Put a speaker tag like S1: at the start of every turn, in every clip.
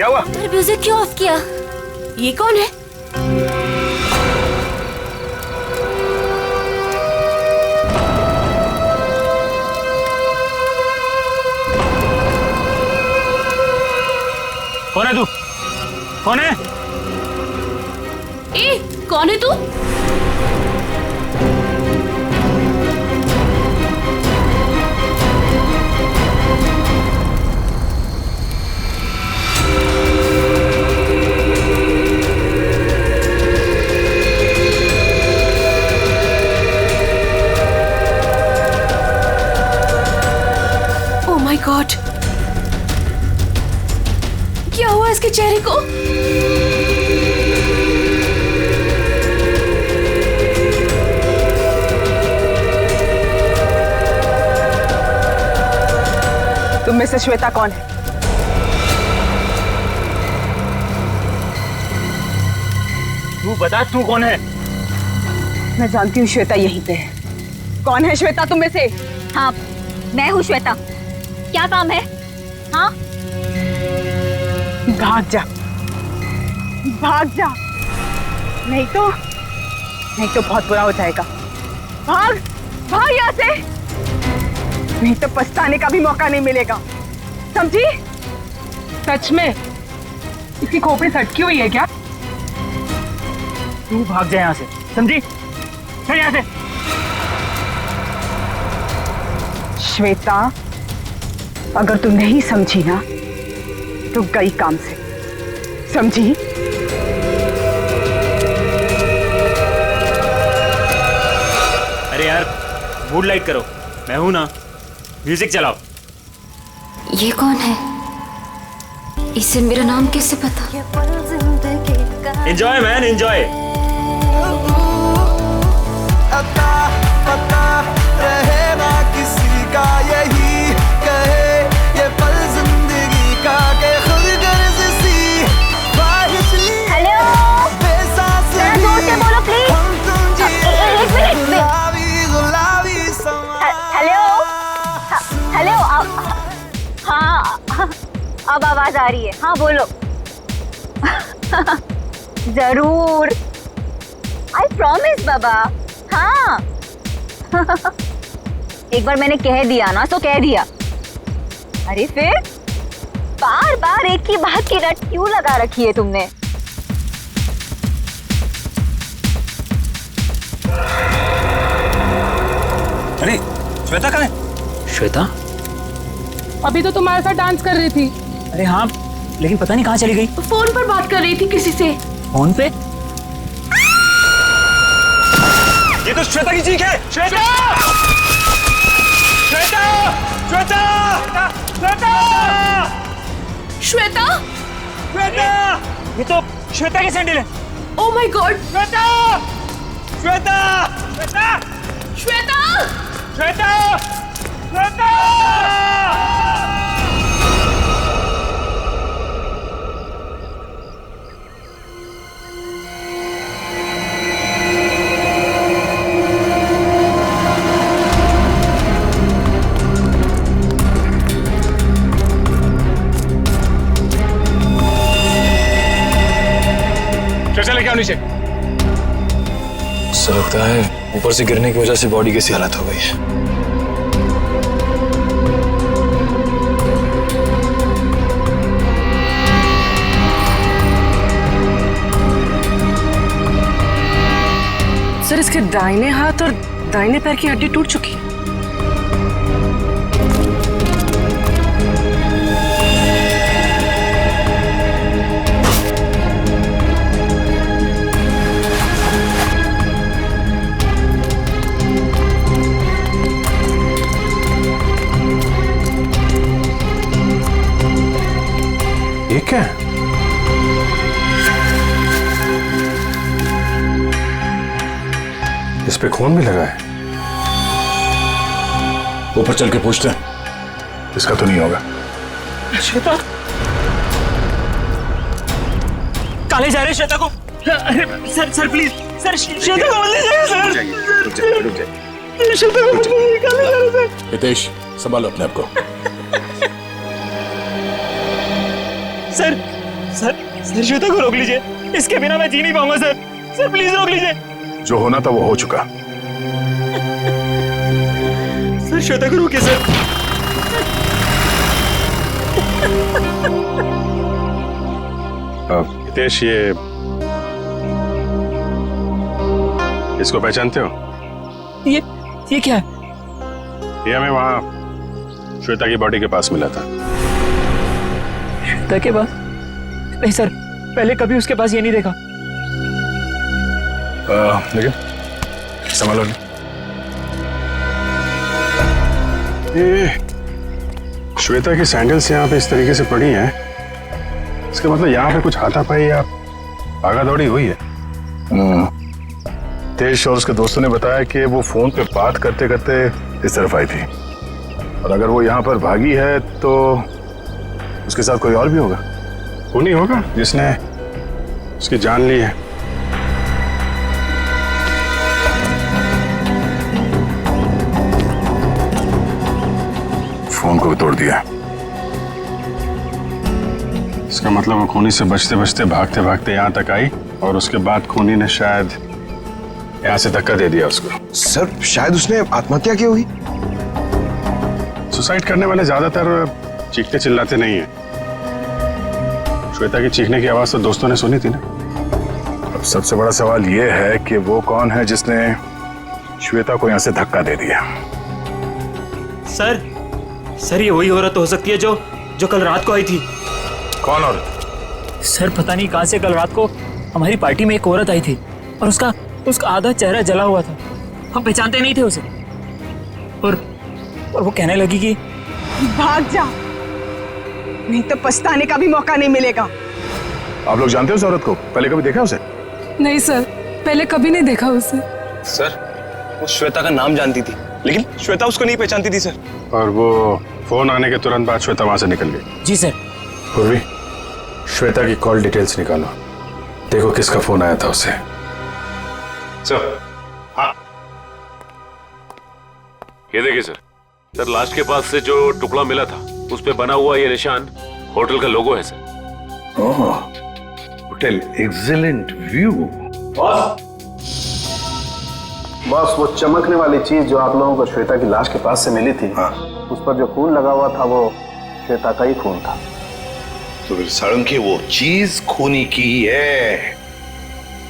S1: क्या हुआ?
S2: म्यूजिक क्यों ऑफ किया? ये कौन है?
S1: कौन है तू? कौन है?
S2: ए, कौन है तू? ओ माय गॉड, क्या हुआ इसके चेहरे को?
S3: तुम में से श्वेता कौन है?
S1: तू बता, तू कौन है?
S3: मैं जानती हूँ श्वेता यहीं पे है। कौन है श्वेता तुम में से?
S4: हाँ, मैं हूँ श्वेता। क्या काम है? हाँ,
S3: भाग जा, भाग जा, नहीं तो बहुत बुरा हो जाएगा। भाग, भाग यहाँ से, नहीं तो पछताने का भी मौका नहीं मिलेगा, समझी? सच में इसकी खोपड़ी सटकी हुई है क्या?
S1: तू भाग जा यहाँ से, समझी? चल यहाँ से।
S3: श्वेता, अगर तुम नहीं समझी ना तो गई काम से, समझी?
S1: अरे यार, मूड लाइट करो, मैं हूं ना। म्यूजिक चलाओ।
S2: ये कौन है? इसे मेरा नाम कैसे पता?
S1: Enjoy man, enjoy.
S5: पता रहे ना किसी का, यही कहे ये पल जिंदगी का के खुद गर्ज सी ख्वाहिश ली।
S4: हेलो,
S5: बेसास
S4: जरा जोर से बोलो प्लीज।
S5: हम तुम जी
S4: एक मिनट में।
S5: गुलाबी गुलाबी समा।
S4: हेलो, हेलो, हाँ, अब आवाज आ रही है। हाँ बोलो। जरूर, आई प्रॉमिस बाबा। हाँ। एक बार मैंने कह दिया ना तो कह दिया। अरे फिर बार बार एक ही बात की रट क्यों लगा रखी है तुमने?
S1: अरे श्वेता कहाँ है? श्वेता?
S3: अभी तो तुम्हारे साथ डांस कर रही थी।
S1: अरे हाँ, लेकिन पता नहीं कहाँ चली गई।
S2: फोन पर बात कर रही थी किसी से।
S1: फोन पे? ये तो श्वेता की चीख है। श्वेता! श्वेता! श्वेता! श्वेता!
S2: श्वेता?
S1: श्वेता! ये तो श्वेता के सैंडल है।
S2: Oh my God!
S1: Shweta! Shweta! Shweta!
S2: Shweta!
S1: Shweta! Shweta!
S6: चले क्या नीचे?
S7: ऐसा लगता है ऊपर से गिरने की वजह से बॉडी कैसी हालत हो गई है।
S3: सर, इसके दाहिने हाथ और दाहिने पैर की हड्डी टूट चुकी है।
S6: ये क्या है? इस पे खून भी लगा है। ऊपर चल के पूछते हैं। इसका तो नहीं होगा।
S1: श्वेता? काले जा रहे श्वेता को। अरे सर प्लीज सर, श्वेता को मत ले जाइए सर।
S6: रुक जाइए।
S1: श्वेता को मत ले जाइए, काले जा रहे सर।
S6: हितेश, संभालो अपने आप को।
S1: सर सर सर श्वेता को रोक लीजिए, इसके बिना मैं जी नहीं पाऊंगा सर। सर प्लीज रोक लीजिए।
S6: जो होना था वो हो चुका।
S1: सर श्वेता को रोकिए सर।
S8: हितेश, ये इसको पहचानते हो?
S1: ये क्या है?
S8: ये हमें वहां श्वेता की बॉडी के पास मिला था।
S1: श्वेता के पास? नहीं सर, पहले कभी उसके पास ये नहीं देखा।
S6: लेकिन संभालो नहीं।
S8: ये श्वेता की सैंडल्स यहाँ पे इस तरीके से पड़ी हैं, इसका मतलब यहाँ पे कुछ हाथापाई या भागा दौड़ी हुई है।
S6: तेज और उसके दोस्तों ने बताया कि वो फोन पे बात करते करते इस तरफ आई थी, और अगर वो यहाँ पर भागी है तो उसके साथ कोई और भी होगा।
S8: वो नहीं होगा जिसने उसकी जान ली है।
S6: फोन को भी तोड़ दिया।
S8: इसका मतलब वो खूनी से बचते बचते भागते भागते यहाँ तक आई, और उसके बाद खूनी ने शायद यहाँ से धक्का दे दिया उसको।
S9: सर शायद उसने आत्महत्या की होगी।
S8: सुसाइड करने वाले ज्यादातर चीखते चिल्लाते नहीं है। श्वेता की चीखने की आवाज तो दोस्तों ने सुनी थी ना।
S6: अब सबसे बड़ा सवाल ये है कि वो कौन है जिसने श्वेता को यहाँ से धक्का दे दिया।
S1: सर ये वही औरत हो सकती है जो कल रात को आई थी।
S6: कौन औरत?
S1: सर पता नहीं कहां से कल रात को हमारी पार्टी में एक औरत आई थी, और उसका आधा चेहरा जला हुआ था। हम पहचानते नहीं थे उसे, और वो कहने लगी कि
S3: भाग जा, नहीं तो पछताने का भी मौका नहीं मिलेगा।
S6: आप लोग जानते हो उस औरत को? पहले कभी देखा उसे?
S10: नहीं सर, पहले कभी नहीं देखा उसे।
S7: सर, वो श्वेता का नाम जानती थी, लेकिन श्वेता उसको नहीं पहचानती थी सर।
S8: और वो फोन आने के तुरंत बाद श्वेता वहां से निकल गई।
S1: जी सर।
S7: पूर्वी, श्वेता की कॉल डिटेल्स निकालो, देखो किसका फोन आया था उसे।
S8: सर, हाँ,
S11: ये देखिए सर, लाश के पास से जो टुकड़ा मिला था उस पे बना हुआ ये निशान होटल का लोगो है सर।
S6: Hotel excellent view.
S9: बस वो चमकने वाली चीज जो आप लोगों को श्वेता की लाश के पास से मिली थी, हाँ, उस पर जो खून लगा हुआ था वो श्वेता का ही खून था।
S12: तो फिर सारंगी वो चीज खूनी की ही है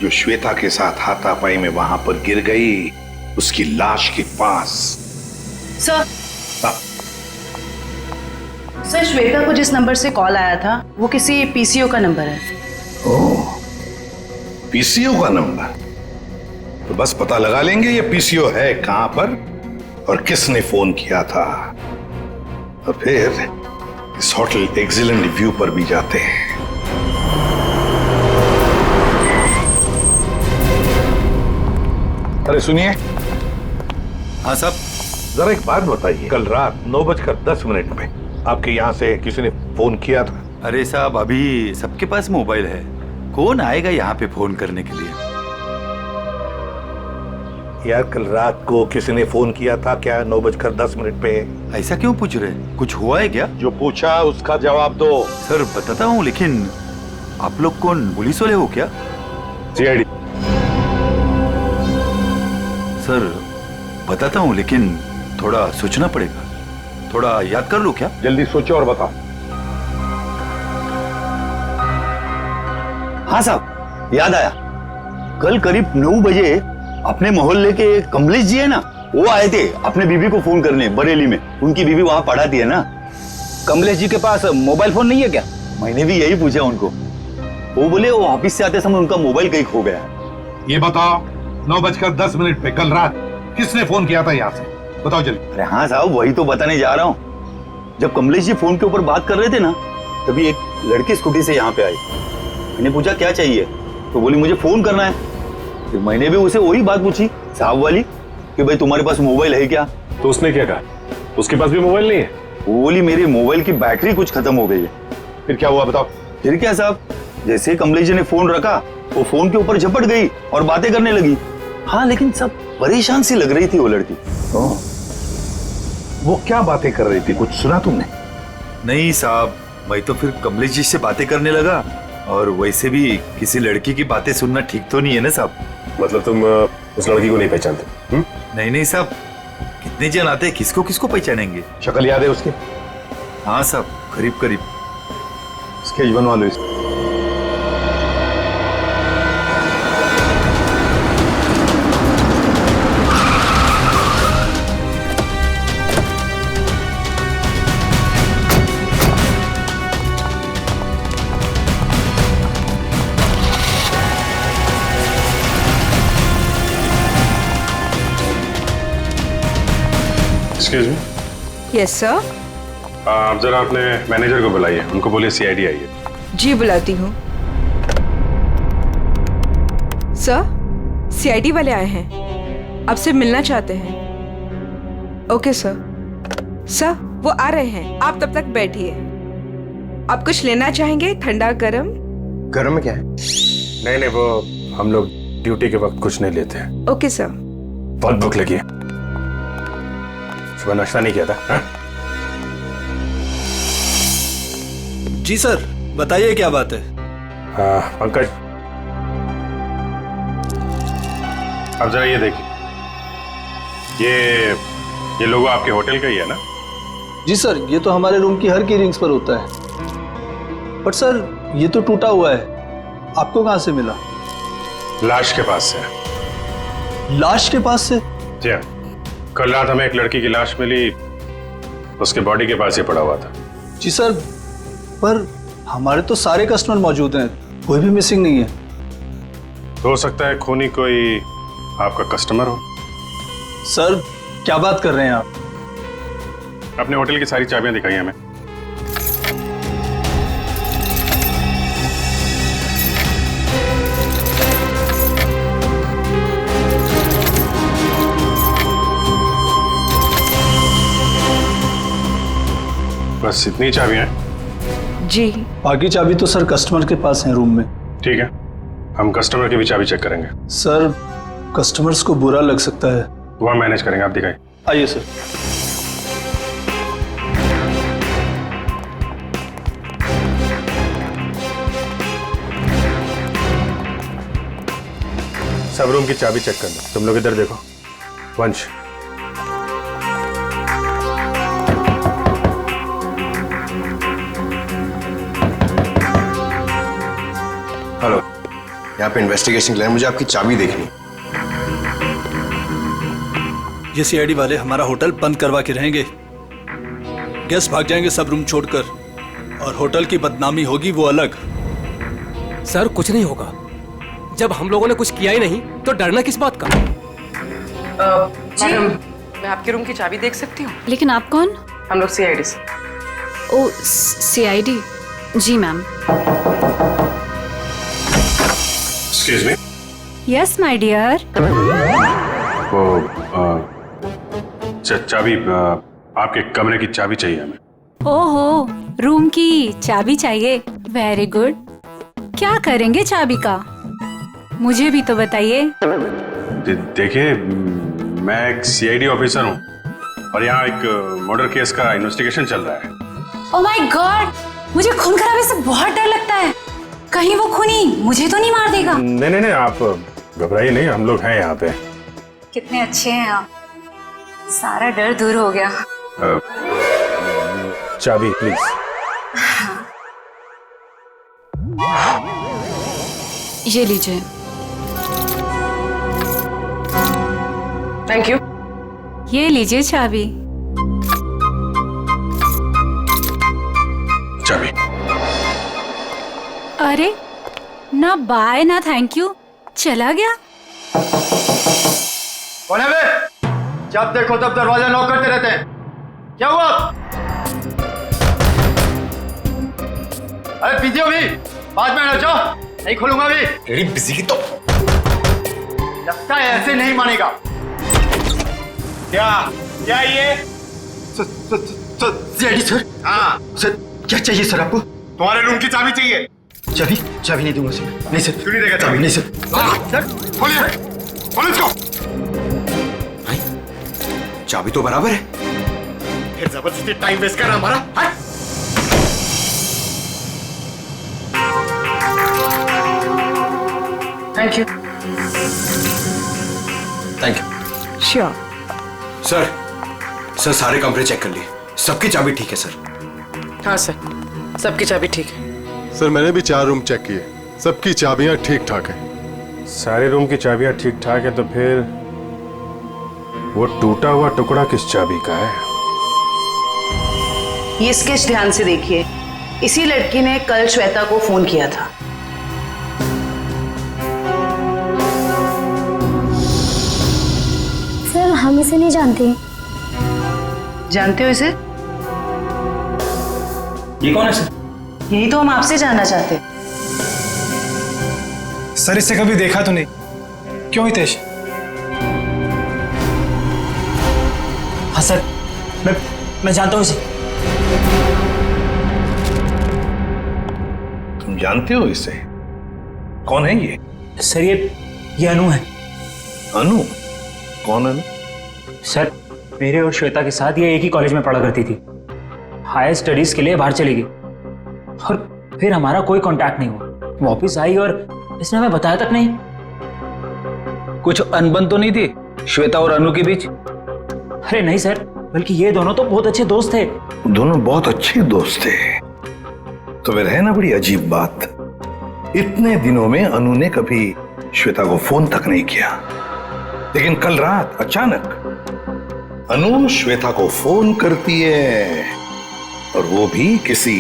S12: जो श्वेता के साथ हाथापाई में वहां पर गिर गई, उसकी लाश के पास।
S13: सर, सर श्वेता को जिस नंबर से कॉल आया था वो किसी पीसीओ का नंबर है।
S12: ओह, पीसीओ का नंबर? तो बस पता लगा लेंगे ये पीसीओ है कहां पर और किसने फोन किया था, और फिर इस होटल एक्सीलेंट व्यू पर भी जाते हैं।
S9: अरे सुनिए।
S12: हाँ साहब,
S9: जरा एक बात बताइए, कल रात 9:10 पे आपके यहाँ से किसी ने फोन किया था?
S14: अरे साहब, अभी सबके पास मोबाइल है, कौन आएगा यहाँ पे फोन करने के लिए?
S9: यार कल रात को किसी ने फोन किया था क्या 9:10 पे?
S14: ऐसा क्यों पूछ रहे? कुछ हुआ है क्या?
S9: जो पूछा उसका जवाब दो।
S14: सर बताता हूँ, लेकिन आप लोग कौन, पुलिस वाले हो क्या?
S9: सीआईडी।
S14: सर बताता हूँ, लेकिन थोड़ा सोचना पड़ेगा, थोड़ा याद कर लो क्या?
S9: जल्दी सोचो और बताओ।
S14: हाँ साहब, याद आया, कल करीब 9 बजे अपने मोहल्ले के कमलेश जी है ना, वो आए थे अपने बीबी को फोन करने बरेली में। उनकी बीबी वहां पढ़ाती है ना।
S7: कमलेश जी के पास मोबाइल फोन नहीं है क्या?
S14: मैंने भी यही पूछा उनको, वो बोले वो ऑफिस से आते समय उनका मोबाइल कहीं खो गया।
S9: ये बताओ 9:10 पे कल रात किसने फोन किया था यहाँ से? बताओ जल्दी।
S14: अरे हाँ साहब, वही तो बताने जा रहा हूँ। जब कमलेश जी फोन के ऊपर बात कर रहे थे ना, तभी एक लड़की स्कूटी से यहाँ पे आई। मैंने पूछा क्या चाहिए, तो बोली मुझे फोन करना है। फिर मैंने भी उसे वही बात पूछी साहब वाली कि भाई तुम्हारे पास मोबाइल है क्या?
S11: तो उसने क्या कहा? उसके पास भी मोबाइल नहीं है?
S14: वो बोली मेरे मोबाइल की बैटरी कुछ खत्म हो गई है।
S9: फिर क्या हुआ बताओ?
S14: फिर क्या साहब, जैसे कमलेश जी ने फोन रखा, वो फोन के ऊपर झपट गई और बातें करने लगी। हाँ, लेकिन सब परेशान सी लग रही थी वो लड़की।
S9: वो क्या बातें कर रही थी, कुछ सुना तुमने?
S14: नहीं साहब, मैं तो फिर कमलेश जी से बातें करने लगा और वैसे भी किसी लड़की की बातें सुनना ठीक तो नहीं है ना साहब।
S8: मतलब तुम उस लड़की को नहीं पहचानते?
S14: नहीं नहीं साहब, कितने जन आते हैं, किसको किसको पहचानेंगे।
S8: शक्ल याद है उसकी?
S14: हाँ साहब, करीब करीब।
S8: स्केच बनवा लो इसको। Excuse me.
S10: Yes sir.
S8: आप जरा अपने मैनेजर को बुलाइए, उनको बोलिए सीआईडी आई है।
S10: जी बुलाती हूँ। सर, सीआईडी वाले आए हैं, आपसे मिलना चाहते हैं। Okay sir. सर, वो आ रहे हैं, आप तब तक बैठिए। आप कुछ लेना चाहेंगे? ठंडा गरम?
S7: गरम में क्या है? नहीं नहीं, वो हम लोग ड्यूटी के वक्त कुछ नहीं लेते हैं।
S10: Okay sir.
S7: बहुत भूख लगी है, सुबह नाश्ता नहीं किया था। हा?
S15: जी सर, बताइए क्या बात है।
S8: पंकज, अब जरा ये देखिए, ये लोगो आपके होटल का ही है ना?
S15: जी सर, ये तो हमारे रूम की हर की रिंग्स पर होता है। बट सर, ये तो टूटा हुआ है, आपको कहां से मिला?
S8: लाश के पास से।
S15: लाश के पास से?
S8: जी हाँ, कल रात हमें एक लड़की की लाश मिली, उसके बॉडी के पास ही पड़ा हुआ था।
S15: जी सर, पर हमारे तो सारे कस्टमर मौजूद हैं, कोई भी मिसिंग नहीं है।
S8: हो सकता है खूनी कोई आपका कस्टमर हो।
S15: सर, क्या बात कर रहे हैं आप?
S8: अपने होटल की सारी चाबियां दिखाई हमें। बस इतनी चाबियां हैं?
S10: जी।
S15: बाकी चाबी तो सर कस्टमर के पास है रूम में।
S8: ठीक है, हम कस्टमर की भी चाबी चेक करेंगे।
S15: सर, कस्टमर्स को बुरा लग सकता है।
S8: वह मैनेज करेंगे, आप दिखाइए।
S15: आइए सर।
S7: सब रूम की चाबी चेक कर लो। तुम लोग इधर देखो। वंश,
S16: हेलो, यहाँ पे इन्वेस्टिगेशन के लिए मुझे आपकी चाबी देखनी।
S15: ये सीआईडी वाले हमारा होटल बंद करवा के रहेंगे, गेस्ट भाग जाएंगे सब रूम छोड़कर, और होटल की बदनामी होगी वो अलग।
S17: सर, कुछ नहीं होगा, जब हम लोगों ने कुछ किया ही नहीं तो डरना किस बात का?
S3: मैडम, मैं आपके रूम की चाबी देख सकती हूँ?
S2: लेकिन आप कौन?
S3: हम लोग सीआईडी से।
S2: ओ, सीआईडी? जी ma'am.
S8: Excuse me.
S10: Yes my dear.
S8: वो चाबी, आपके कमरे की चाबी चाहिए हमें।
S10: ओहो, रूम की चाबी चाहिए? Very good. क्या करेंगे चाबी का, मुझे भी तो बताइए।
S8: देखिए, मैं एक सीआईडी ऑफिसर हूँ और यहाँ एक मर्डर केस का इन्वेस्टिगेशन चल रहा है।
S10: ओह माय गॉड, मुझे खून खराबे से बहुत डर लगता है। कहीं वो खूनी मुझे तो नहीं मार देगा?
S8: नहीं नहीं नहीं, आप घबराइए नहीं, हम लोग हैं यहाँ पे।
S10: कितने अच्छे हैं आप, सारा डर दूर हो गया।
S7: चाबी प्लीज।
S2: ये लीजिए।
S3: Thank you.
S10: ये लीजिए चाबी।
S8: चाबी।
S10: अरे, ना बाय ना थैंक यू, चला गया।
S18: कौन है बे? जब देखो तब दरवाजा नॉक करते रहते हैं, क्या हुआ? अरे बिजी हो भी, बाद में जाओ, नहीं खोलूंगा भी।
S16: तेरी बिजी की तो
S18: लगता है ऐसे नहीं मानेगा। क्या ये?
S16: CID sir.
S18: हाँ
S16: सर, क्या चाहिए सर आपको?
S18: तुम्हारे रूम की चाबी चाहिए।
S16: चाबी नहीं दूंगा सर। नहीं सर।
S18: क्यों नहीं देगा
S16: चाबी? नहीं सर।
S18: सर खोलिए, खोलिए इसको।
S16: चाबी तो बराबर है।
S18: फिर जबरदस्ती टाइम वेस्ट कर रहा हमारा।
S13: Thank you.
S16: Thank you.
S10: Sure.
S16: Sir सारे कमरे चेक कर लिए, सबकी चाबी ठीक है सर।
S13: हाँ सर, सबकी चाबी ठीक है।
S8: सर मैंने भी 4 रूम चेक किए, सबकी चाबियां ठीक ठाक है।
S7: सारे रूम की चाबियां ठीक ठाक है, तो फिर वो टूटा हुआ टुकड़ा किस चाबी का है?
S13: ये स्केच ध्यान से देखिए, इसी लड़की ने कल श्वेता को फोन किया था।
S19: सर हम इसे नहीं जानते।
S13: जानते हो इसे?
S1: ये कौन है सर?
S13: यही तो हम आपसे जानना चाहते हैं।
S18: सर इसे कभी देखा तो नहीं, क्यों हितेश?
S1: हाँ सर, मैं जानता हूँ इसे।
S12: तुम जानते हो इसे? कौन है ये?
S1: सर ये अनु है।
S12: अनु? कौन अनु?
S1: सर मेरे और श्वेता के साथ ये एक ही कॉलेज में पढ़ा करती थी। हायर स्टडीज के लिए बाहर चली गई और फिर हमारा कोई कांटेक्ट नहीं हुआ। वापस आई और इसने हमें बताया तक नहीं।
S14: कुछ अनबन तो नहीं थी श्वेता और अनु के बीच?
S1: अरे नहीं सर, बल्कि ये दोनों तो बहुत अच्छे दोस्त थे।
S12: दोनों बहुत अच्छे दोस्त थे। तो फिर है ना बड़ी अजीब बात, इतने दिनों में अनु ने कभी श्वेता को फोन तक नहीं किया, लेकिन कल रात अचानक अनु श्वेता को फोन करती है, और वो भी किसी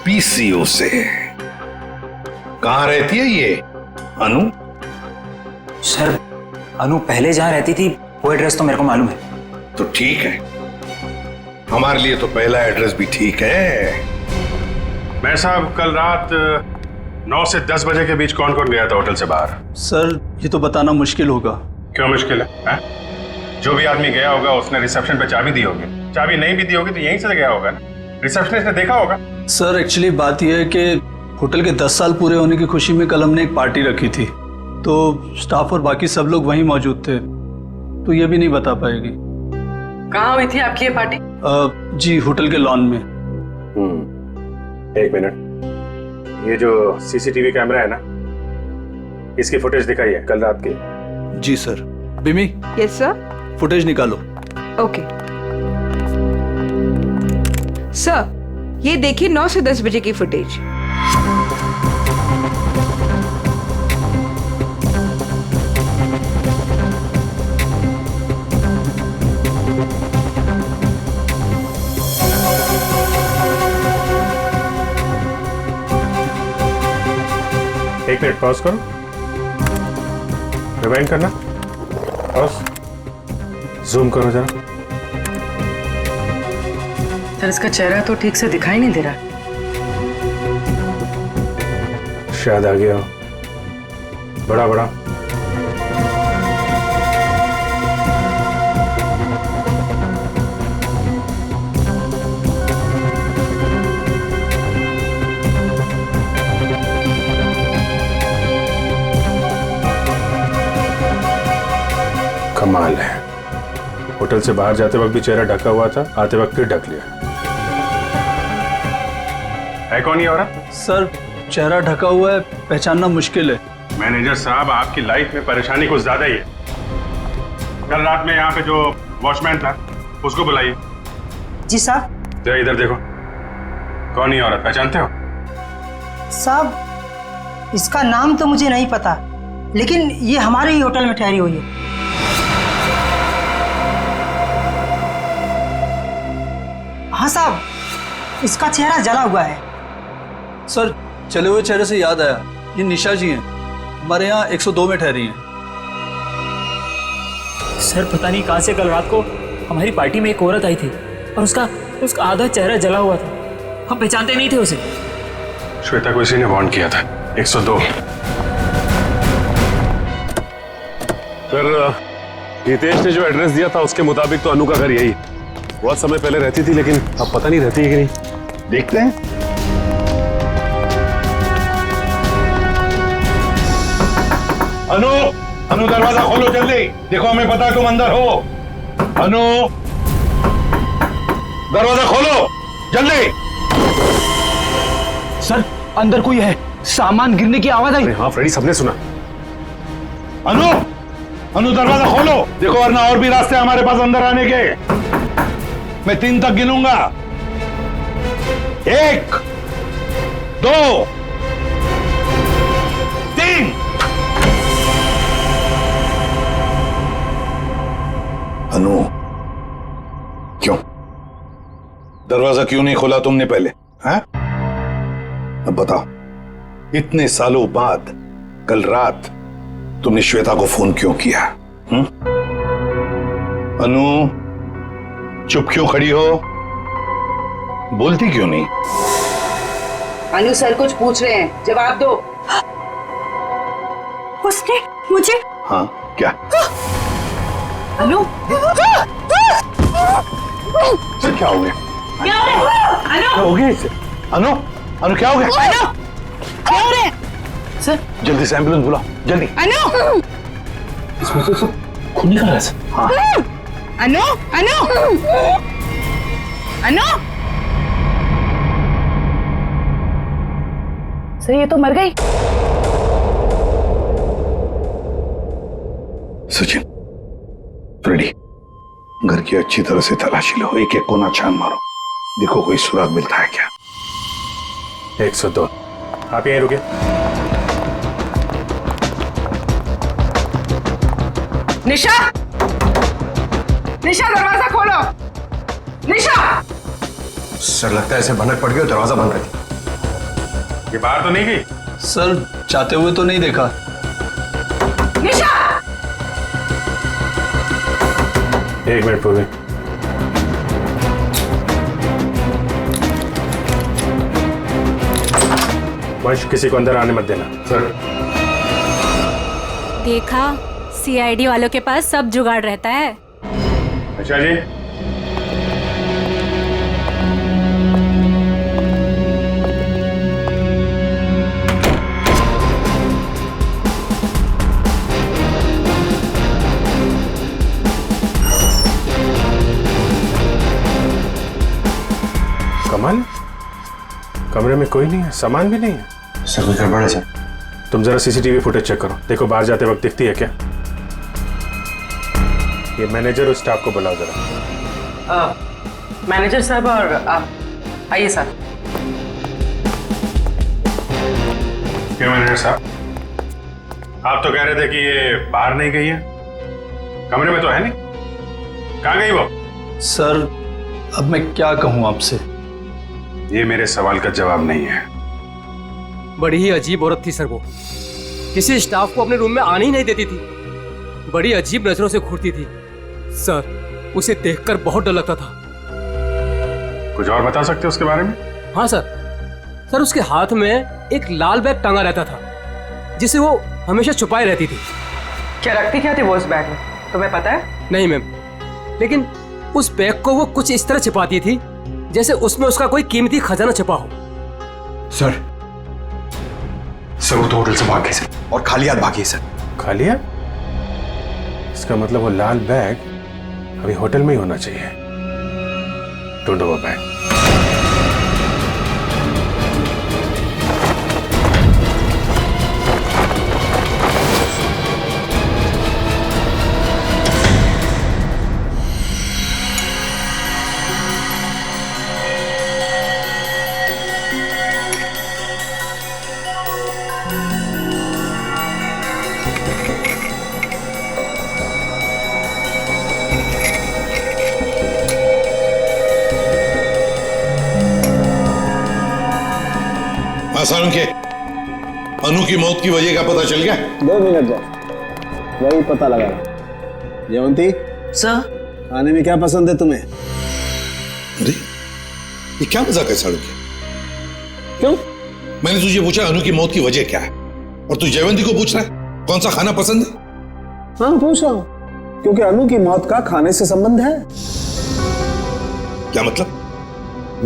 S12: पीसीओ से। कहां रहती है ये अनु?
S1: सर अनु पहले जहां रहती थी वो एड्रेस तो मेरे को मालूम है।
S12: तो ठीक है, हमारे लिए तो पहला एड्रेस भी ठीक है।
S8: मैं साहब कल रात 9 से 10 बजे के बीच कौन कौन गया था होटल से बाहर?
S15: सर ये तो बताना मुश्किल होगा।
S8: क्यों मुश्किल है? जो भी आदमी गया होगा उसने रिसेप्शन पे चाबी दी होगी, चाबी नहीं भी दी होगी तो यहीं से गया होगा ना, रिसेप्शनिस्ट ने देखा होगा।
S15: सर एक्चुअली बात यह है कि होटल के 10 साल पूरे होने की खुशी में कल हमने एक पार्टी रखी थी, तो स्टाफ और बाकी सब लोग वहीं मौजूद थे, तो ये भी नहीं बता पाएगी।
S13: कहाँ हुई थी आपकी ये पार्टी?
S15: जी होटल के लॉन में।
S7: एक मिनट, ये जो सीसीटीवी कैमरा है ना, इसकी फुटेज दिखाइए कल रात की।
S15: जी सर। बिमी?
S10: Yes sir.
S15: फुटेज निकालो।
S10: ओके सर, ये देखिए 9 से 10 बजे की फुटेज।
S7: एक मिनट पॉज करो, रिवाइंड करना, पॉज, जूम करो जरा।
S13: सर इसका चेहरा तो ठीक से दिखाई नहीं दे रहा।
S7: शायद आ गया हो, बड़ा बड़ा। कमाल है, होटल से बाहर जाते वक्त भी चेहरा ढका हुआ था, आते वक्त फिर ढक लिया।
S8: है कौन ये औरत?
S15: सर चेहरा ढका हुआ है, पहचानना मुश्किल है।
S8: मैनेजर साहब आपकी लाइफ में परेशानी कुछ ज्यादा ही है। कल रात में यहाँ पे जो वॉचमैन था उसको बुलाइए।
S20: जी साहब।
S8: जरा इधर देखो, कौन ये औरत, पहचानते हो?
S20: साहब इसका नाम तो मुझे नहीं पता, लेकिन ये हमारे ही होटल में ठहरी हुई है। हाँ साहब, इसका चेहरा जला हुआ है।
S15: सर चले हुए चेहरे से याद आया, ये निशा जी हैं, हमारे यहाँ 102 में ठहरी हैं।
S1: सर पता नहीं कहां से कल रात को हमारी पार्टी में एक औरत आई थी और उसका आधा चेहरा जला हुआ था। हम पहचानते नहीं थे उसे।
S8: श्वेता को इसी ने वार्न किया था। 102।
S11: सर हितेश ने जो एड्रेस दिया था उसके मुताबिक तो अनु का घर यही बहुत समय पहले रहती थी, लेकिन अब पता नहीं रहती है कि नहीं।
S12: देखते हैं। अनु, अनु दरवाजा खोलो जल्दी, देखो हमें पता है तुम अंदर हो। अनु दरवाजा खोलो जल्दी।
S18: सर अंदर कोई है, सामान गिरने की आवाज आई।
S11: हाँ फ्रेडी, सबने सुना।
S12: अनु, अनु दरवाजा खोलो, देखो वरना और भी रास्ते हमारे पास अंदर आने के। मैं 3 तक गिनूंगा। 1, 2, 3। अनु, क्यों दरवाजा क्यों नहीं खोला तुमने पहले? हैं? अब बताओ, इतने सालों बाद कल रात तुमने श्वेता को फोन क्यों किया? अनु, चुप क्यों खड़ी हो? बोलती क्यों नहीं?
S13: अनु सर कुछ पूछ रहे हैं, जवाब दो।
S3: उसने मुझे।
S12: हाँ, क्या?
S3: अनु,
S12: सर क्या हो गया?
S3: क्या हो रहा है? अनु,
S12: क्या हो गया इसे? अनु, अनु क्या हो गया?
S3: अनु, क्या हो रहा है?
S12: सर जल्दी से एम्बुलेंस बुलाओ, जल्दी।
S3: अनु,
S1: इसमें से खून निकल रहा है।
S12: हाँ।
S3: अनु, अनु, अनु, सर ये तो मर गई।
S12: सचिन, फ्रेडी, घर की अच्छी तरह से तलाशी लो, एक एक कोना छान मारो, देखो कोई सुराग मिलता है क्या।
S7: 102। आप यहीं रुके।
S3: निशा, निशा दरवाजा खोलो। निशा।
S16: सर लगता है ऐसे भनक पड़ गई, दरवाजा बंद रही थी।
S7: ये बाहर तो नहीं गई?
S15: सर जाते हुए तो नहीं देखा।
S3: निशा।
S7: 1 मिनट पूर्वी। वंश, किसी को अंदर आने मत देना। सर।
S21: देखा, सीआईडी वालों के पास सब जुगाड़ रहता है।
S7: अच्छा जी। कमाल, कमरे में कोई नहीं है, सामान भी नहीं है।
S16: सर कुछ गड़बड़ है सर।
S7: तुम जरा सीसीटीवी फुटेज चेक करो, देखो बाहर जाते वक्त दिखती है क्या। ये मैनेजर और स्टाफ को बुलाओ जरा।
S13: मैनेजर साहब और आप आइए सर।
S7: क्यों मैनेजर साहब, आप तो कह रहे थे कि ये बाहर नहीं गई है, कमरे में तो है नहीं, कहाँ गई वो?
S15: सर अब मैं क्या कहूँ आपसे?
S7: ये मेरे सवाल का जवाब नहीं है।
S17: बड़ी ही अजीब औरत थी सर वो, किसी स्टाफ को अपने रूम में आने ही नहीं देती थी, बड़ी अजीब नजरों से घूरती थी सर, उसे देखकर बहुत डर लगता था।
S7: कुछ और बता सकते हो उसके बारे में?
S17: हाँ सर, उसके हाथ में एक लाल बैग टांगा रहता था जिसे वो हमेशा छुपाए रहती थी।
S13: क्या रखती क्या थी वो उस बैग में, तुम्हें पता है?
S17: नहीं मैम, लेकिन उस बैग को वो कुछ इस तरह छिपाती थी जैसे उसमें उसका कोई कीमती खजाना छिपा हो।
S16: सर वो तो होटल से भाग गई सर, और खाली हाथ भागी सर।
S7: खाली हाथ? इसका मतलब वो लाल बैग अभी होटल में ही होना चाहिए। ढूंढो वो बैग।
S12: आसान के अनु की मौत की वजह का पता चल गया?
S9: 2 मिनट जाओ, वही पता लगा। जयवंती
S13: सर,
S9: खाने में क्या पसंद है तुम्हें?
S12: अरे ये क्या मजाक है साड़ू के?
S9: क्यों?
S12: मैंने तुझे पूछा अनु की मौत की वजह क्या है, और तू जयवंती को पूछ रहा है कौन सा खाना पसंद है?
S9: हाँ पूछ रहा हूं, क्योंकि अनु की मौत का खाने से संबंध है।
S12: क्या मतलब?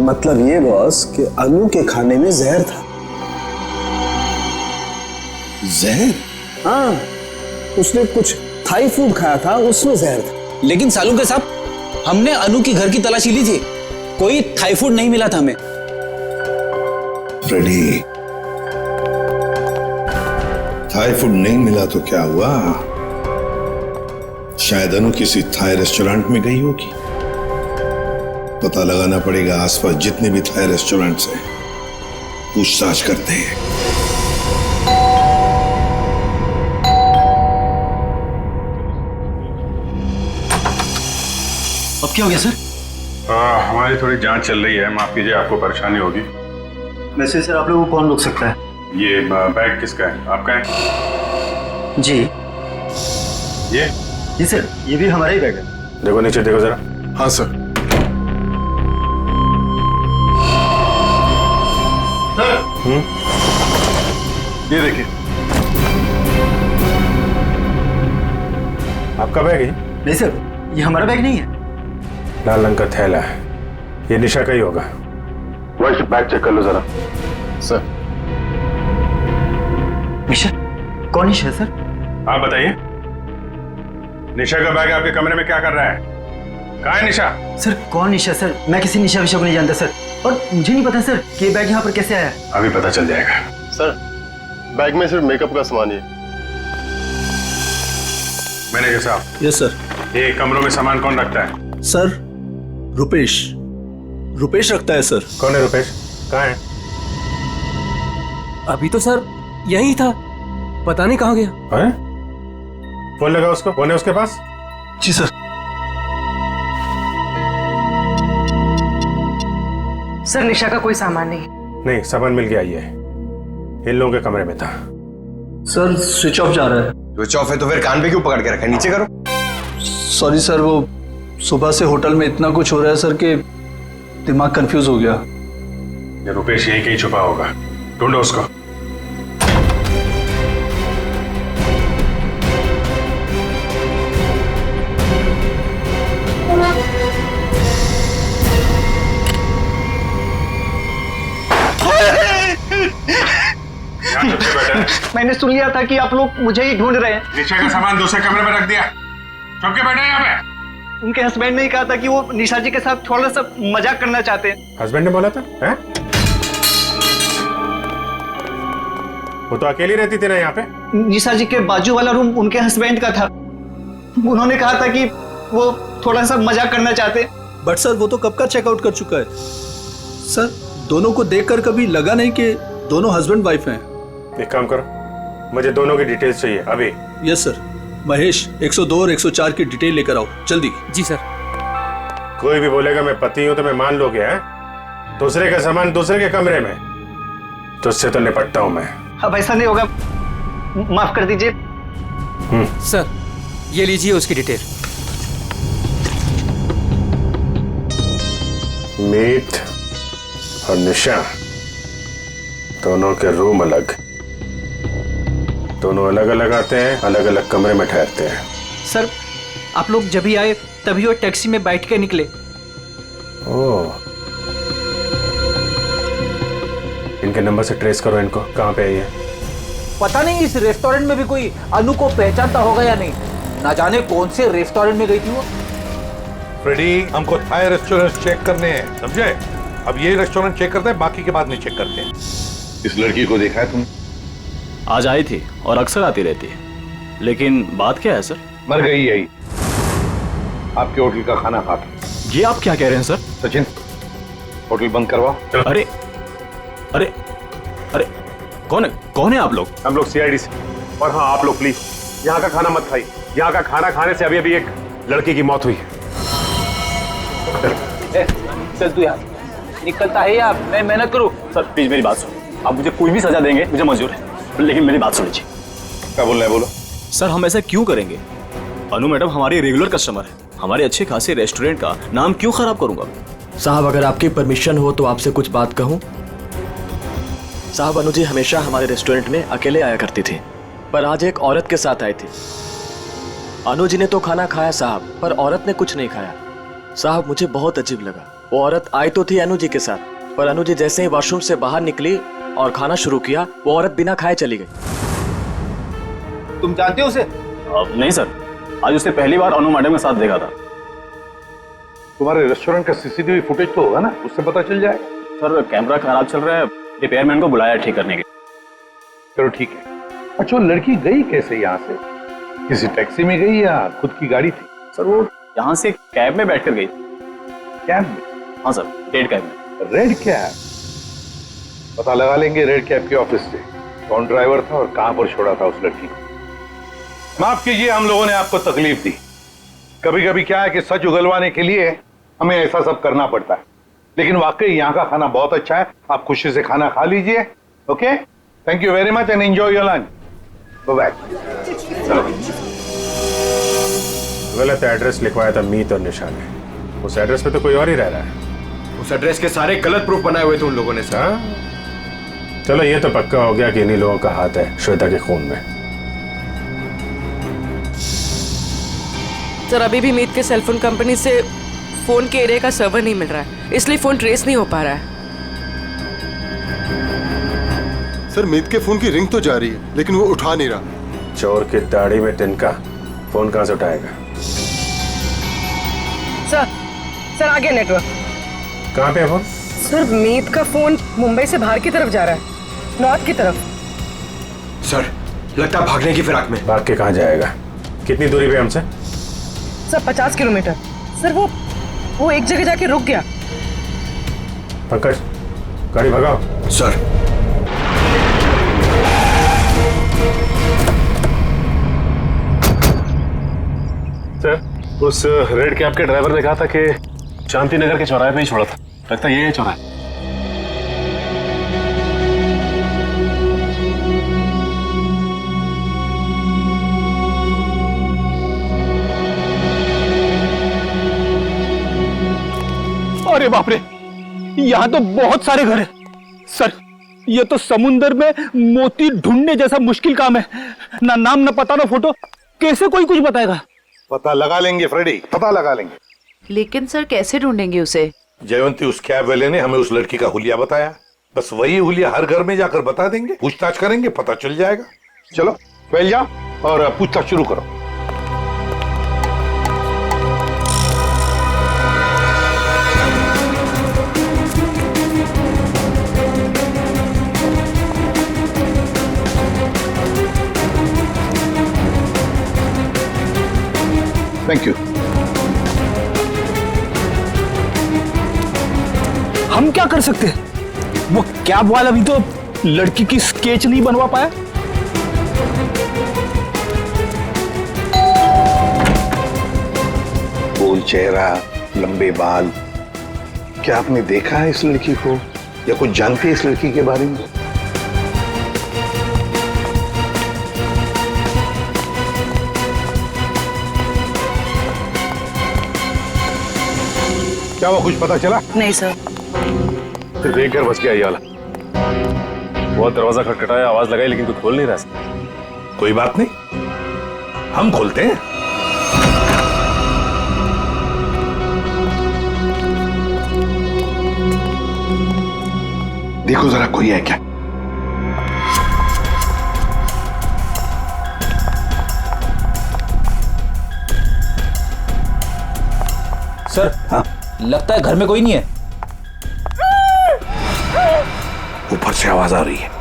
S9: मतलब ये बॉस कि अनु के खाने में जहर था।
S12: जहर?
S9: हाँ, उसने कुछ थाई फूड खाया था, उसमें जहर था।
S22: लेकिन सालू के साहब, हमने अनु की घर की तलाशी ली थी, कोई थाई फूड नहीं मिला था हमें।
S12: फ्रेडी, थाई फूड नहीं मिला तो क्या हुआ? शायद अनु किसी थाई रेस्टोरेंट में गई होगी। पता लगाना पड़ेगा आसपास जितने भी थाई रेस्टोरेंट्स हैं, पूछताछ करते हैं।
S14: अब क्या हो गया सर?
S8: हमारी थोड़ी जांच चल रही है, माफ कीजिए आपको परेशानी होगी।
S14: वैसे सर आप लोगों को कौन रोक सकता है?
S8: ये बैग किसका है? आपका है?
S14: जी
S8: ये
S14: जी सर, ये भी हमारा ही बैग है।
S8: देखो नीचे देखो जरा।
S6: हाँ सर।
S8: ये देखिए, आपका बैग है?
S14: नहीं सर, ये हमारा बैग नहीं है।
S8: लाल रंग का थैला है, ये निशा का ही होगा। वैसे बैग चेक कर लो जरा।
S6: सर।
S14: निशा? कौन निशा सर?
S8: आप बताइए, निशा का बैग आपके कमरे में क्या कर रहा है? कहाँ है निशा?
S14: सर कौन निशा सर? मैं किसी निशा विशा को नहीं जानता सर, और मुझे नहीं पता सर कि ये बैग यहाँ पर कैसे आया।
S8: अभी पता चल जाएगा।
S6: सर बैग में सिर्फ मेकअप का सामान ही है।
S8: मैनेजर साहब।
S15: Yes sir.
S8: ये कमरों में सामान कौन रखता है?
S15: सर रुपेश रखता है सर।
S8: कौन है रुपेश? कहाँ है?
S17: अभी तो सर यही था, पता नहीं कहाँ गया।
S8: है? फोन लगा उसको, फोन है उसके पास?
S15: जी सर।
S3: सर निशा का कोई सामान नहीं।
S8: नहीं, सामान मिल गया, ये इन लोगों के कमरे में था।
S15: सर स्विच ऑफ जा रहा है।
S16: स्विच ऑफ है तो फिर कान पे क्यों पकड़ के रखा है? नीचे करो।
S15: सॉरी सर, वो सुबह से होटल में इतना कुछ हो रहा है सर कि दिमाग कंफ्यूज हो गया।
S8: ये रुपेश यहीं कहीं छुपा होगा, ढूंढो उसको।
S14: मैंने सुन लिया था कि आप लोग मुझे ही ढूंढ रहे हैं।
S8: निशा का सामान दूसरे कमरे में रख दिया, छुप के बैठे यहाँ पे।
S14: उनके हस्बैंड ने ही कहा था कि वो निशा जी के साथ थोड़ा सा मजाक करना चाहते हैं।
S8: हस्बैंड ने बोला था? हैं? वो तो अकेली रहती थी ना यहाँ पे।
S14: निशा जी के बाजू वाला रूम उनके हस्बैंड का था, उन्होंने कहा था कि वो थोड़ा सा मजाक करना चाहते हैं।
S15: बट सर वो तो कब का चेकआउट कर चुका है सर। दोनों को देखकर कभी लगा नहीं कि दोनों हस्बैंड वाइफ हैं।
S8: एक काम करो, मुझे दोनों की डिटेल्स चाहिए अभी।
S15: Yes sir. महेश 102 और 104 की डिटेल लेकर आओ जल्दी।
S17: जी सर।
S8: कोई भी बोलेगा मैं पति हूं तो मैं मान लोगे? हैं? दूसरे का सामान दूसरे के कमरे में, तो उससे तो निपटता हूं मैं।
S14: अब ऐसा नहीं होगा, माफ कर दीजिए।
S17: सर ये लीजिए उसकी डिटेल।
S8: मीत और निशा दोनों के रूम अलग, दोनों अलग अलग आते हैं, अलग अलग कमरे में ठहरते हैं।
S14: सर आप लोग जब ही आए तभी वो टैक्सी में बैठ के निकले।
S8: ओह, इनके नंबर से ट्रेस करो इनको, कहाँ पे है ये?
S4: पता नहीं इस रेस्टोरेंट में भी कोई अनु को पहचानता होगा या नहीं, ना जाने कौन से रेस्टोरेंट में गई थी वो।
S5: फ्रेडी, हमको थाई रेस्टोरेंट चेक करने हैं, समझे? अब ये रेस्टोरेंट चेक करते हैं, बाकी के बाद नहीं चेक करते हैं।
S12: इस लड़की को देखा है तुमने?
S22: आज आई थी और अक्सर आती रहती है, लेकिन बात क्या है सर?
S5: मर गई यही, आपके होटल का खाना खाता।
S22: ये आप क्या कह रहे हैं सर?
S5: सचिन, होटल बंद करवाओ।
S22: अरे अरे अरे कौन है आप लोग?
S8: हम लोग सीआईडी से। और हाँ, आप लोग प्लीज यहाँ का खाना मत खाइए, यहाँ का खाना खाने से अभी अभी एक लड़की की मौत हुई है।
S4: चल तू यार, निकलता है या मैं मेहनत करूं?
S22: सर प्लीज मेरी बात सुनो, आप मुझे कोई भी सजा देंगे मुझे मंजूर है, लेकिन मेरी बात सुन लीजिए।
S8: क्या बोल रहे हैं? बोलो।
S22: सर हम ऐसा क्यों करेंगे? अनु मैडम हमारी रेगुलर कस्टमर है, हमारे अच्छे खासे रेस्टोरेंट का नाम क्यों खराब करूंगा?
S23: साहब अगर आपकी परमिशन हो तो आपसे कुछ बात कहूं। साहब अनु जी हमेशा हमारे रेस्टोरेंट में अकेले आया करती थी, पर आज एक औरत के साथ आई थी। अनु जी ने तो खाना खाया साहब, पर औरत ने कुछ नहीं खाया। साहब मुझे बहुत अजीब लगा। वो औरत आई तो थी अनु जी के साथ, पर अनु जी जैसे ही वॉशरूम से बाहर निकली और खाना शुरू किया, वो औरत बिना खाए चली गई।
S4: तुम जानते हो उसे?
S22: नहीं सर, आज उसने पहली बार अनु मैडम के साथ देखा था।
S5: तुम्हारे रेस्टोरेंट का सीसीटीवी फुटेज तो होगा ना, उससे पता चल जाएगा।
S22: सर कैमरा खराब चल रहा है, रिपेयरमैन को बुलाया ठीक करने के।
S5: चलो ठीक है,
S12: अच्छा, वो lड़की गई कैसे यहाँ से? किसी टैक्सी में गई या खुद की गाड़ी थी?
S22: सर वो यहाँ से कैब में बैठकर गई।
S12: कैब में?
S22: हाँ सर, रेड कैब में।
S12: Red cab? पता लगा लेंगे रेड कैब के ऑफिस से कौन ड्राइवर था और कहां पर छोड़ा था उस लड़की को। माफ कीजिए, हम लोगों ने आपको तकलीफ दी। कभी कभी क्या है कि सच उगलवाने के लिए हमें ऐसा सब करना पड़ता है, लेकिन वाकई यहाँ का खाना बहुत अच्छा है। आप खुशी से खाना खा लीजिए। Okay, thank you very much and enjoy your lunch. Bye.
S8: गलत एड्रेस लिखवाया था मीत और निशा ने। उस एड्रेस पे तो कोई और ही रह रहा है।
S16: उस एड्रेस के सारे गलत प्रूफ बनाए हुए थे उन लोगों ने सर।
S8: चलो ये तो पक्का हो गया कि इन्हीं लोगों का हाथ है श्वेता के खून में।
S2: सर अभी भी मीत के सेलफोन कंपनी से फोन के एरिया का सर्वर नहीं मिल रहा है, इसलिए फोन ट्रेस नहीं हो पा रहा है।
S16: सर मीत के फोन की रिंग तो जा रही है लेकिन वो उठा नहीं रहा।
S8: चोर की दाढ़ी में तिनका, फोन कहां से उठाएगा?
S2: सर आ गया नेटवर्क।
S8: कहां पे है फोन?
S2: सर मीत का फोन मुंबई से बाहर की तरफ जा रहा है, नॉर्थ की तरफ।
S16: सर लगता है भागने की फिराक में।
S8: भाग के कहां जाएगा? कितनी दूरी पे हमसे?
S2: Sir 50 kilometre. सर वो एक जगह जाके रुक गया।
S8: पंकज गाड़ी भगाओ।
S16: सर
S22: सर उस रेड कैब के ड्राइवर ने कहा था कि शांति नगर के चौराहे पे ही छोड़ा था। लगता है ये चौराहा।
S15: अरे बाप रे, यहाँ तो बहुत सारे घर हैं। सर ये तो समुंदर में मोती ढूंढने जैसा मुश्किल काम है। ना नाम ना पता ना फोटो, कैसे कोई कुछ बताएगा?
S12: पता लगा लेंगे फ्रेडी, पता लगा लेंगे।
S13: लेकिन सर कैसे ढूंढेंगे उसे?
S12: जयवंती उस कैब वाले ने हमें उस लड़की का हुलिया बताया, बस वही हुलिया हर घर में जाकर बता देंगे, पूछताछ करेंगे, पता चल जाएगा। चलो फैल जाओ और पूछताछ शुरू करो। Thank you.
S15: हम क्या कर सकते हैं? वो कैब वाला भी तो लड़की की स्केच नहीं बनवा पाया।
S12: गोल चेहरा, लंबे बाल, क्या आपने देखा है इस लड़की को या कुछ जानते हैं इस लड़की के बारे में? क्या वो कुछ पता चला?
S2: नहीं सर।
S22: फिर देख कर बच गया ये वाला। बहुत दरवाजा खटखटाया, आवाज लगाई, लेकिन कोई खोल नहीं रहा।
S12: कोई बात नहीं, हम खोलते हैं। देखो जरा कोई है क्या?
S4: सर हाँ? लगता है घर में कोई नहीं है।
S12: ऊपर से आवाज आ रही है।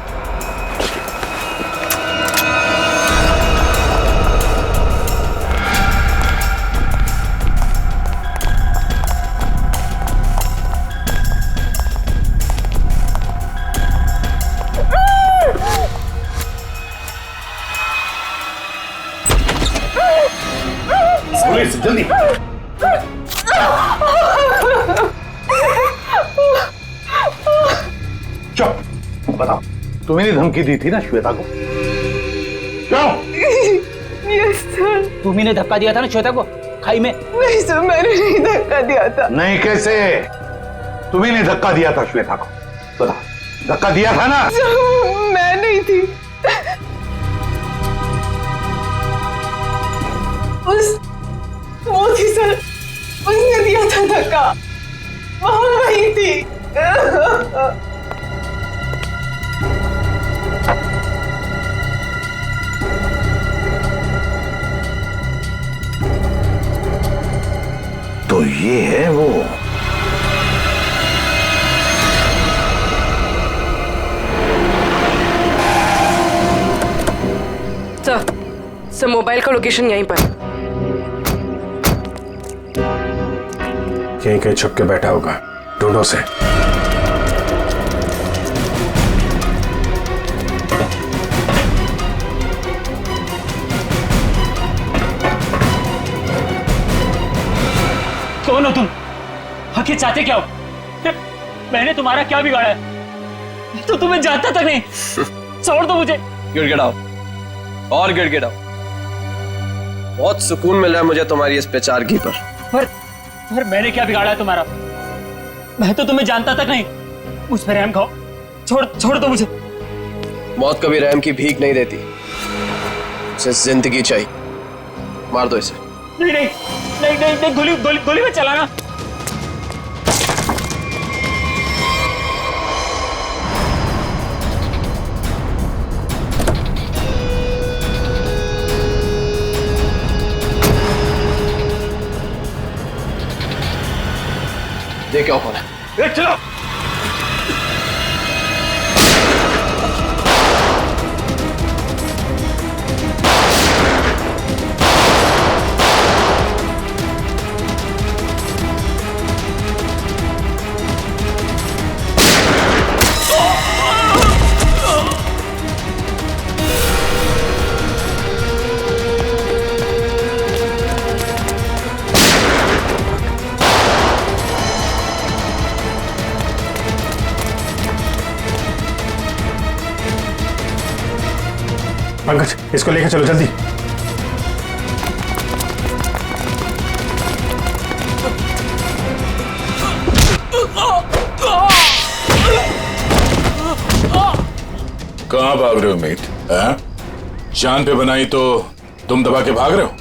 S12: पुलिस जल्दी। चुप, बताओ तुम्हें धमकी दी थी ना श्वेता को? क्यों?
S3: Yes sir.
S4: तुम्ही ने धक्का दिया था ना श्वेता को खाई में?
S3: नहीं सर, मैंने नहीं धक्का दिया था।
S12: नहीं कैसे? तुम्ही ने धक्का दिया था श्वेता को, बताओ धक्का दिया था ना?
S3: मैं नहीं थी। वो थी सर, उसने दिया था धक्का, वहां वही थी।
S12: तो ये है वो।
S2: सर मोबाइल का लोकेशन यहीं पर।
S6: कहीं कहीं छुप के बैठा होगा, ढूंढो से।
S1: कौन हो तुम? आखिर चाहते क्या हो? मैंने तुम्हारा क्या बिगाड़ा है? तो तुम्हें जानता तक नहीं। छोड़ दो मुझे।
S16: गिड़गिड़ाओ और गिड़गिड़ाओ। बहुत सुकून मिल रहा है मुझे तुम्हारी इस बेचारगी पर।
S1: पर मैंने क्या बिगाड़ा है तुम्हारा? मैं तो तुम्हें जानता तक नहीं। मुझ पर रहम खाओ। छोड़ दो मुझे।
S16: मौत कभी रहम की भीख नहीं देती, उसे जिंदगी चाहिए। मार दो इसे।
S1: नहीं, गोली में चलाना।
S16: देखो कौन है।
S1: चलो।
S6: पंकज, इसको लेकर चलो जल्दी।
S10: कहाँ भाग रहे हो मीत? जान पे बनाई तो तुम दबा के भाग रहे हो?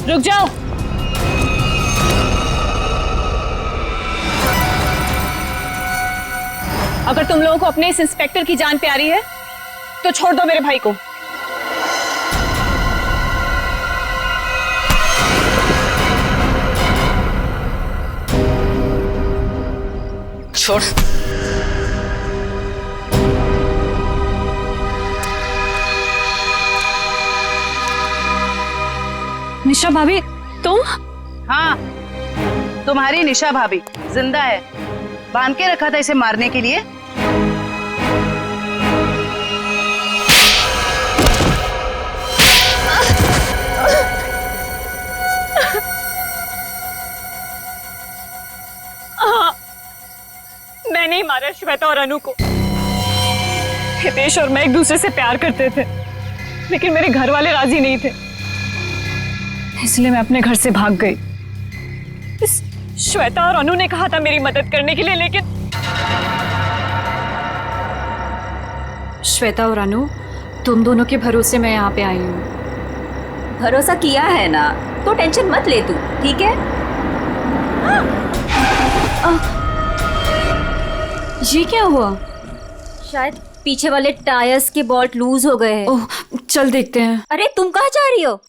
S21: रुक जाओ। अगर तुम लोगों को अपने इस इंस्पेक्टर की जान प्यारी है तो छोड़ दो मेरे भाई को।
S2: छोड़।
S21: निशा भाभी, तुम?
S13: हाँ, तुम्हारी निशा भाभी जिंदा है। बांध के रखा था इसे मारने के लिए।
S21: मैंने ही मारा श्वेता और अनु को। हितेश और मैं एक दूसरे से प्यार करते थे, लेकिन मेरे घर वाले राजी नहीं थे, इसलिए मैं अपने घर से भाग गई। श्वेता और अनु ने कहा था मेरी मदद करने के लिए, लेकिन श्वेता और अनु, तुम दोनों के भरोसे मैं यहाँ पे आई हूँ।
S19: भरोसा किया है ना, तो टेंशन मत ले तू, ठीक है?
S21: ये क्या हुआ?
S19: शायद पीछे वाले टायर्स के बोल्ट लूज हो गए हैं।
S21: ओह, चल देखते हैं।
S19: अरे तुम कहाँ जा रही हो?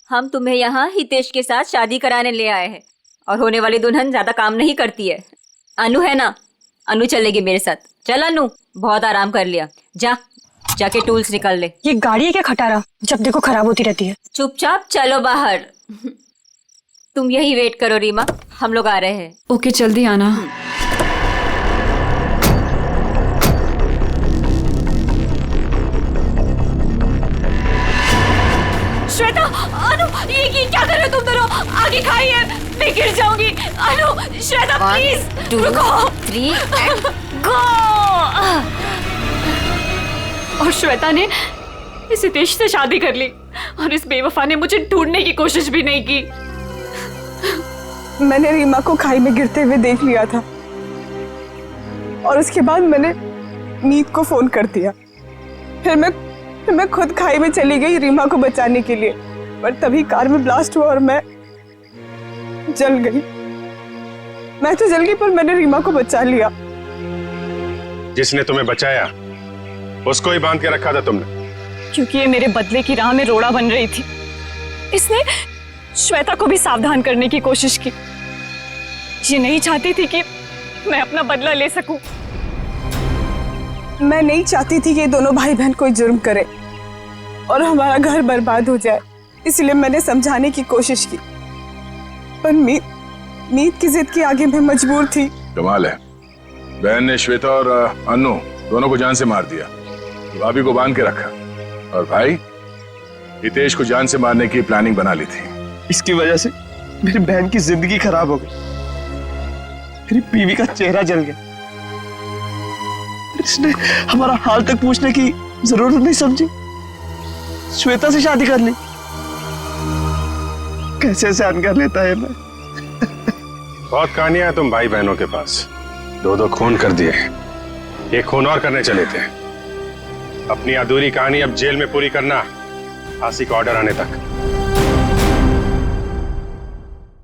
S19: हम तुम्हें यहाँ हितेश के साथ शादी कराने ले आए हैं, और होने वाली दुल्हन ज्यादा काम नहीं करती है। अनु है ना, अनु चलेगी मेरे साथ। चल अनु, बहुत आराम कर लिया, जाके टूल्स निकाल ले।
S21: ये गाड़ी है क्या खटारा, जब देखो खराब होती रहती है।
S19: चुपचाप चलो बाहर। तुम यही वेट करो रीमा, हम लोग आ रहे हैं।
S21: ओके, जल्दी आना। श्वेता, अनु, ये क्या कर रहे हो तुम दोनों? आगे खाइए, मैं गिर जाऊंगी। अनु, श्वेता प्लीज रुको।
S19: 3
S21: गो। और श्वेता ने इस हितेश से शादी कर ली और इस बेवफा ने मुझे ढूंढने की कोशिश भी नहीं की।
S3: मैंने रीमा को खाई में गिरते हुए देख लिया था और उसके बाद मैंने मीत को फोन कर दिया। फिर मैं खुद खाई में चली गई रीमा को बचाने के लिए, पर तभी कार में ब्लास्ट हुआ और मैं जल गई। मैं तो जल गई पर मैंने रीमा को बचा लिया।
S8: जिसने तुम्हें बचाया उसको ही बांध के रखा था तुमने,
S21: क्योंकि ये मेरे बदले की राह में रोड़ा बन रही थी। इसने श्वेता को भी सावधान करने की कोशिश की। ये नहीं चाहती थी कि मैं अपना बदला ले सकूं।
S3: मैं नहीं चाहती थी कि ये दोनों भाई बहन कोई जुर्म करे और हमारा घर बर्बाद हो जाए, इसलिए मैंने समझाने की कोशिश की, पर मीत की जिद के आगे मैं मजबूर थी।
S6: कमाल है, बहन ने श्वेता और अनु दोनों को जान से मार दिया, भाभी को बांध के रखा, और भाई हितेश को जान से मारने की प्लानिंग बना ली थी।
S15: इसकी वजह से मेरी बहन की जिंदगी खराब हो गई, मेरी बीवी का चेहरा जल गया। इसने हमारा हाल तक पूछने की जरूरत नहीं समझी, श्वेता से शादी कर ली। कैसे सहन कर लेता है मैं।
S8: बहुत कहानियां हैं तुम भाई बहनों के पास, दो खून कर दिए, एक खून और करने चले थे। अपनी अधूरी कहानी अब जेल में पूरी करना, फांसी का ऑर्डर आने तक।